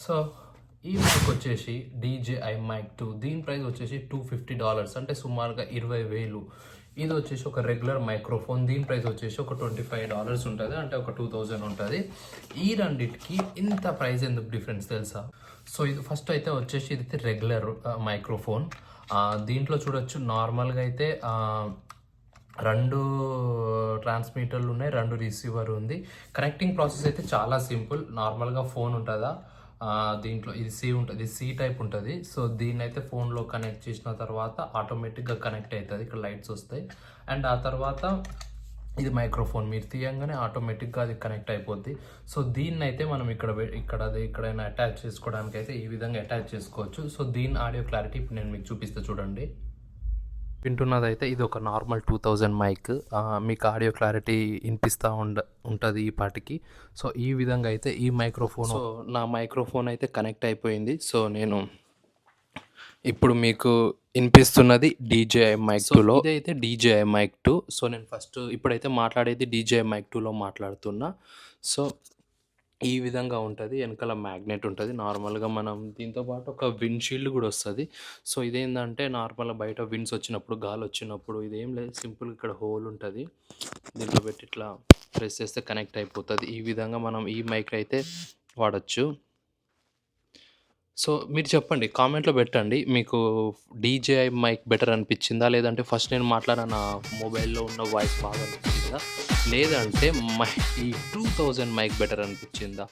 So ఈ mic వచ్చేసి DJI mic 2. దీని ప్రైస్ వచ్చేసి $250, అంటే సుమారుగా 20,000. ఇది వచ్చేసి ఒక రెగ్యులర్ మైక్రోఫోన్. దీని ప్రైస్ వచ్చేసి ఒక $25 ఉంటుంది, అంటే ఒక 2000 ఉంటుంది. ఈ రెండిటికి ఇంత ప్రైస్ ఎందుకు డిఫరెన్స్ తెలుసా? సో ఇది ఫస్ట్ అయితే వచ్చేసి ఇది రెగ్యులర్ మైక్రోఫోన్. దీంట్లో చూడొచ్చు నార్మల్గా అయితే 2 ట్రాన్స్మిటర్లు ఉన్నాయి, 2 రిసీవర్ ఉంది. కనెక్టింగ్ ప్రాసెస్ అయితే చాలా సింపుల్. నార్మల్గా ఫోన్ ఉంటుందా, దీంట్లో ఇది సి టైప్ ఉంటుంది. సో దీన్ని అయితే ఫోన్లో కనెక్ట్ చేసిన తర్వాత ఆటోమేటిక్గా కనెక్ట్ అవుతుంది. ఇక్కడ లైట్స్ వస్తాయి. అండ్ ఆ తర్వాత ఇది మైక్రోఫోన్ మీరు తీయంగానే ఆటోమేటిక్గా అది కనెక్ట్ అయిపోద్ది. సో దీన్ని అయితే మనం ఎక్కడైనా అటాచ్ చేసుకోవడానికి అయితే ఈ విధంగా అటాచ్ చేసుకోవచ్చు. సో దీని ఆడియో క్లారిటీ ఇప్పుడు నేను మీకు చూపిస్తే చూడండి. వింటున్నదైతే ఇది ఒక నార్మల్ 2000 మైక్. మీకు ఆడియో క్లారిటీ వినిపిస్తూ ఉంటుంది ఈ పాటికి. సో ఈ విధంగా అయితే ఈ మైక్రోఫోన్, సో నా మైక్రోఫోన్ అయితే కనెక్ట్ అయిపోయింది. సో నేను ఇప్పుడు మీకు వినిపిస్తున్నది DJI మైక్ 2లో. ఇదైతే DJI మైక్ 2. సో నేను ఇప్పుడైతే మాట్లాడేది DJI మైక్ 2లో మాట్లాడుతున్నా. సో ఈ విధంగా ఉంటుంది. వెనకాల మ్యాగ్నెట్ ఉంటుంది. నార్మల్గా మనం దీంతో పాటు ఒక విండ్షీల్డ్ కూడా వస్తుంది. సో ఇదేంటంటే నార్మల్గా బయట విండ్స్ వచ్చినప్పుడు, గాలి వచ్చినప్పుడు ఇదేం లేదు, సింపుల్ ఇక్కడ హోల్ ఉంటుంది. దీంట్లో పెట్టి ఇట్లా ప్రెస్ చేస్తే కనెక్ట్ అయిపోతుంది. ఈ విధంగా మనం ఈ మైక్ అయితే వాడచ్చు. సో మీరు చెప్పండి, కామెంట్లో పెట్టండి, మీకు DJI మైక్ బెటర్ అనిపించిందా, లేదంటే ఫస్ట్ నేను మాట్లాడిన నా మొబైల్లో ఉన్న వాయిస్ బాగా అనిపించిందా, లేదంటే ఈ 2000 మైక్ బెటర్ అనిపించిందా?